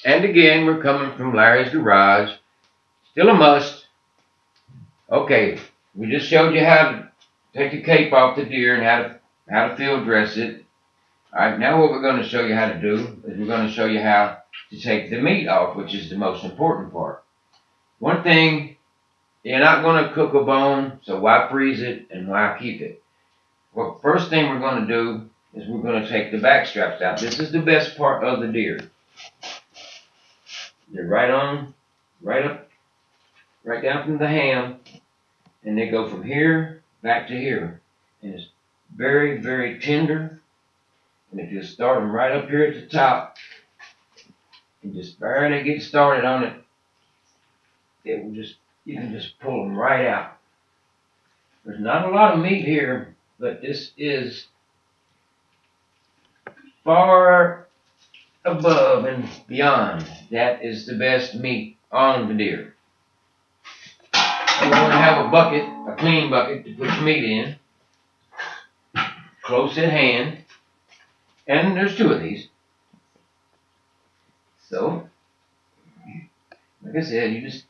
And again, we're coming from Larry's Garage. Still a must. Okay, we just showed you how to take the cape off the deer and how to field dress it. All right, now what we're going to show you how to do is we're going to show you how to take the meat off, which is the most important part. One thing, you're not going to cook a bone, so why freeze it and why keep it? Well, first thing we're going to do is we're going to take the back straps out. This is the best part of the deer. They're right on, right up, right down from the ham, and they go from here back to here. And it's very, very tender. And if you start them right up here at the top, and just barely get started on it, it will just, you can just pull them right out. There's not a lot of meat here, but this is far above and beyond. That is the best meat on the deer. You're going to have a bucket, a clean bucket to put your meat in, close at hand, and there's two of these. So, like I said, you just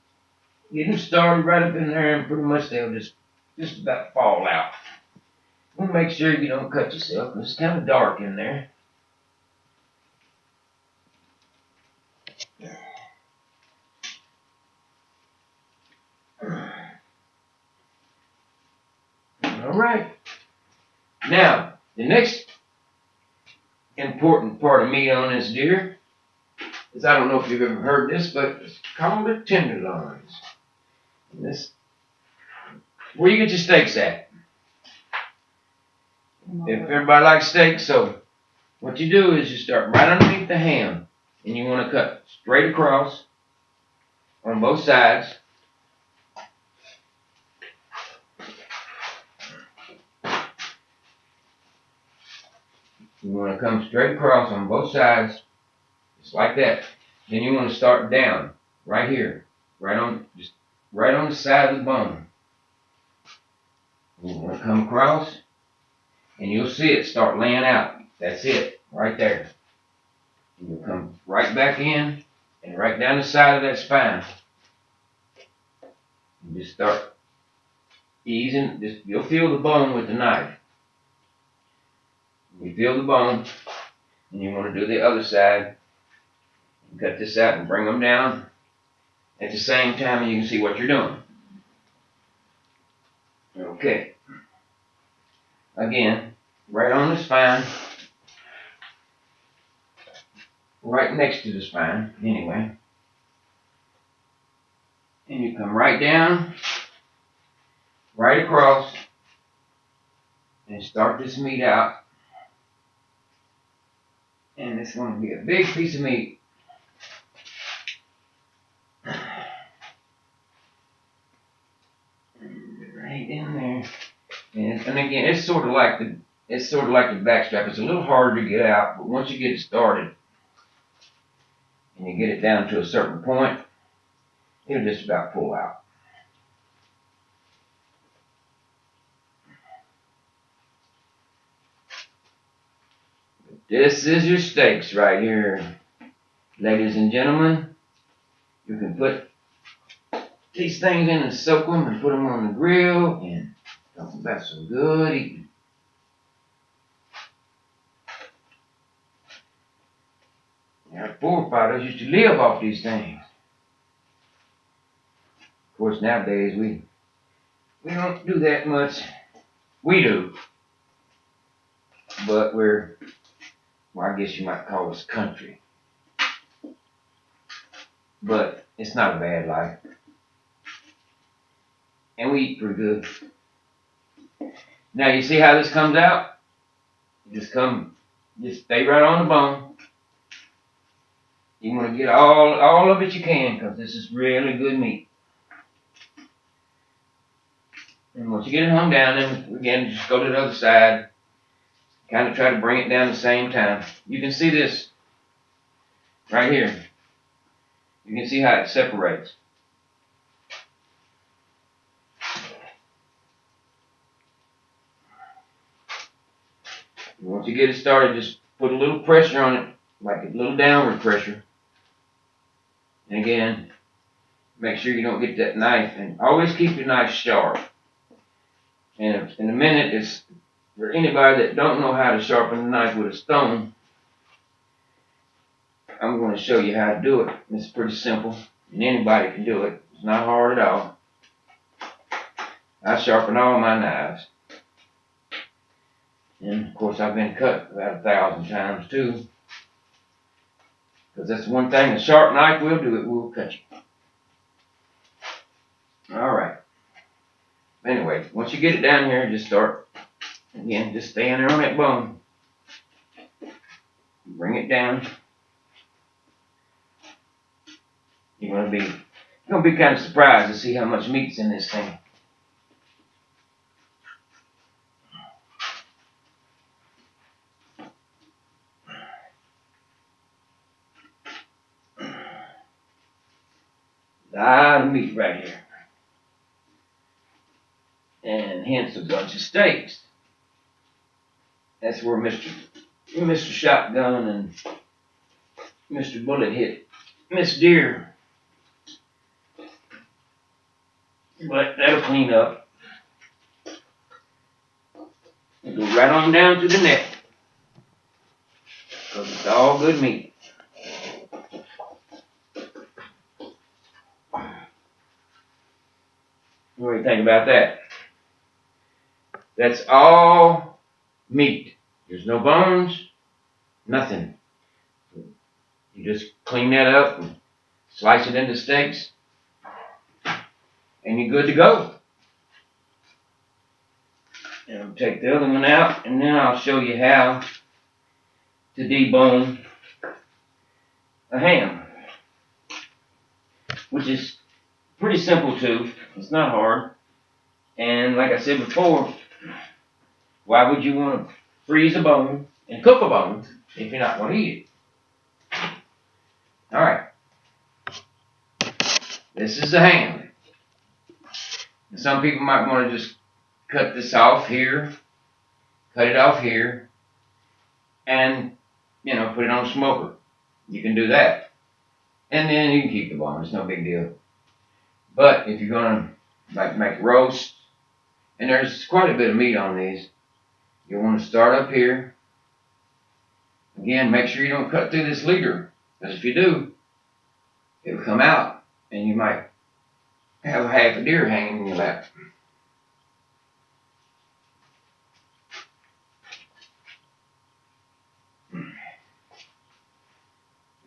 get them started right up in there, and pretty much they'll just about fall out. We'll make sure you don't cut yourself, because it's kind of dark in there. All right. Now, the next important part of meat on this deer is, I don't know if you've ever heard this, but it's called the tenderloins. And this, where you get your steaks at? If everybody likes steak, so what you do is you start right underneath the ham, and you want to cut straight across on both sides. You want to come straight across on both sides, just like that. Then you want to start down, right here, right on the side of the bone. You want to come across, and you'll see it start laying out. That's it, right there. And you'll come right back in, and right down the side of that spine. And just start easing. You'll feel the bone with the knife. You feel the bone, and you want to do the other side. Cut this out and bring them down at the same time, and you can see what you're doing. Okay. Again, right on the spine, right next to the spine, anyway. And you come right down, right across, and start this meat out. And it's going to be a big piece of meat. Right in there. And again, it's sort of like the backstrap. It's a little harder to get out, but once you get it started and you get it down to a certain point, it'll just about pull out. This is your steaks right here, ladies and gentlemen. You can put these things in and soak them and put them on the grill and talk about some good eating. Our forefathers used to live off these things. Of course, nowadays we don't do that much. We do, but I guess you might call us country. But it's not a bad life. And we eat pretty good. Now you see how this comes out? Just stay right on the bone. You want to get all of it you can, because this is really good meat. And once you get it hung down, then again, just go to the other side. Kind of try to bring it down at the same time. You can see this right here. You can see how it separates. Once you get it started, just put a little pressure on it, like a little downward pressure. And again, make sure you don't get that knife, and always keep your knife sharp. And in a minute, it's for anybody that don't know how to sharpen a knife with a stone, I'm going to show you how to do it. It's pretty simple, and anybody can do it. It's not hard at all. I sharpen all my knives. And of course, I've been cut about 1,000 times too. Because that's one thing a sharp knife will do, it will cut you. Alright. Anyway, once you get it down here, just start, again, just staying there on that bone. Bring it down. You're gonna be kind of surprised to see how much meat's in this thing. A lot of meat right here. And hence a bunch of steaks. That's where Mr. Shotgun and Mr. Bullet hit Miss Deer. But that'll clean up. It'll go right on down to the neck. Because it's all good meat. What do you think about that? That's all meat. There's no bones, nothing. You just clean that up and slice it into steaks, and you're good to go. And I'll take the other one out, and then I'll show you how to debone a ham, which is pretty simple too. It's not hard. And like I said before, why would you want to freeze a bone and cook a bone if you're not going to eat it? Alright. This is the ham. And some people might want to just cut this off here, cut it off here, and, put it on a smoker. You can do that. And then you can keep the bone. It's no big deal. But if you're going to make roast, and there's quite a bit of meat on these, you'll want to start up here. Again, make sure you don't cut through this leader, because if you do, it'll come out, and you might have half a deer hanging in your lap.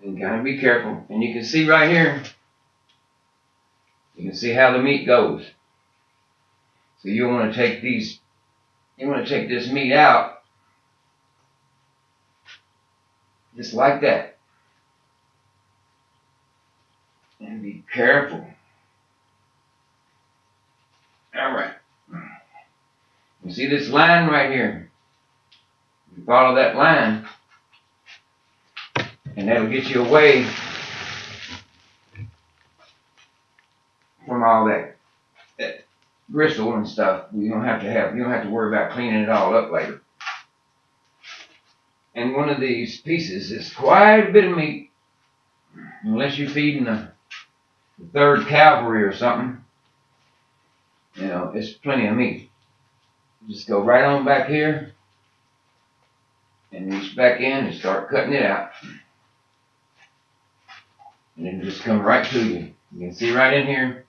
And kind of be careful. And you can see right here, you can see how the meat goes. So you want to take this meat out just like that. And be careful. Alright. You see this line right here? You follow that line, and that'll get you away from all that gristle and stuff. You don't have to worry about cleaning it all up later. And one of these pieces is quite a bit of meat, unless you're feeding the 3rd Cavalry or something. It's plenty of meat. Just go right on back here and reach back in and start cutting it out. And it'll just come right to you. You can see right in here,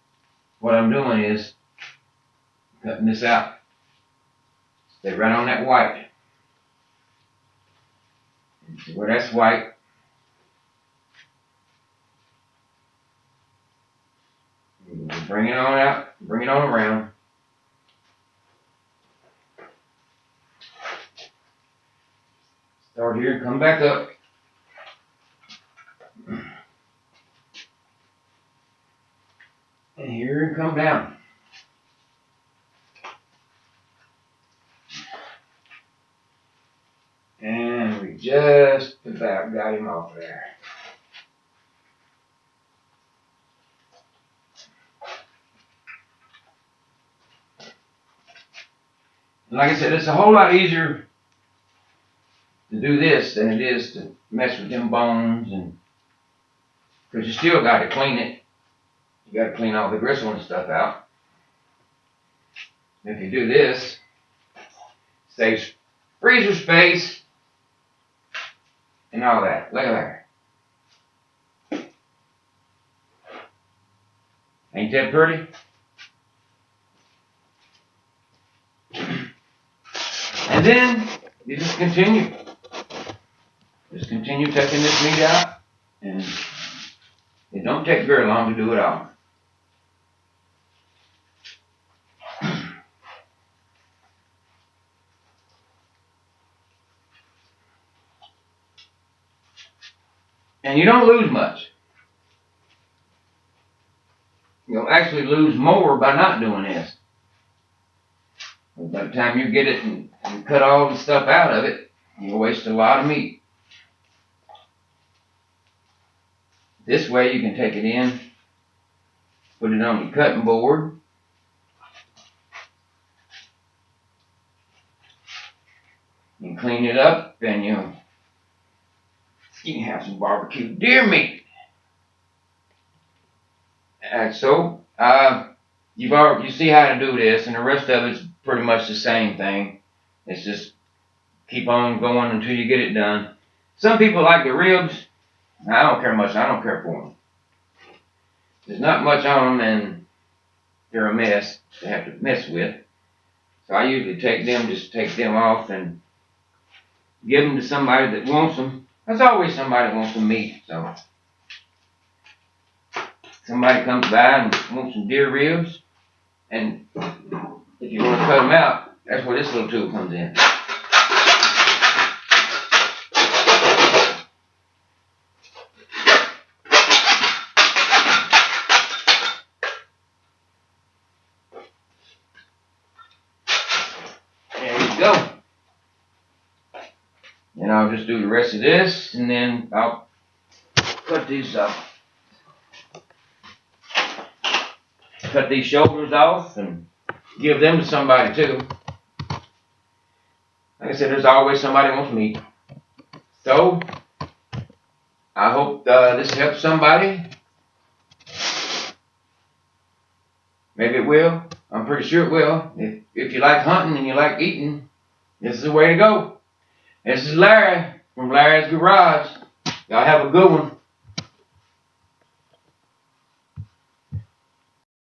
what I'm doing is cutting this out. Stay right on that white. And see where that's white. Bring it on out, bring it on around. Start here, come back up. And here and come down. And we just about got him off there. And like I said, it's a whole lot easier to do this than it is to mess with them bones and Because you still got to clean it. You got to clean all the gristle and stuff out. If you do this, saves freezer space and all that. Look at that. Ain't that pretty? And then you just continue. Just continue taking this meat out, and it don't take very long to do it all. And you don't lose much. You'll actually lose more by not doing this. By the time you get it and cut all the stuff out of it, you'll waste a lot of meat. This way you can take it in, put it on your cutting board, and clean it up, and you can have some barbecue deer meat. And so, you see how to do this, and the rest of it's pretty much the same thing. It's just keep on going until you get it done. Some people like the ribs. I don't care much. I don't care for them. There's not much on them, and they're a mess to have to mess with. So I usually just take them off and give them to somebody that wants them. There's always somebody that wants some meat. So somebody comes by and wants some deer ribs, and if you want to cut them out, that's where this little tool comes in. There you go. And I'll just do the rest of this, and then I'll cut these off. Cut these shoulders off and give them to somebody too. Like I said, there's always somebody who wants meat. So, I hope this helps somebody. Maybe it will. I'm pretty sure it will. If you like hunting and you like eating, this is the way to go. This is Larry from Larry's Garage. Y'all have a good one.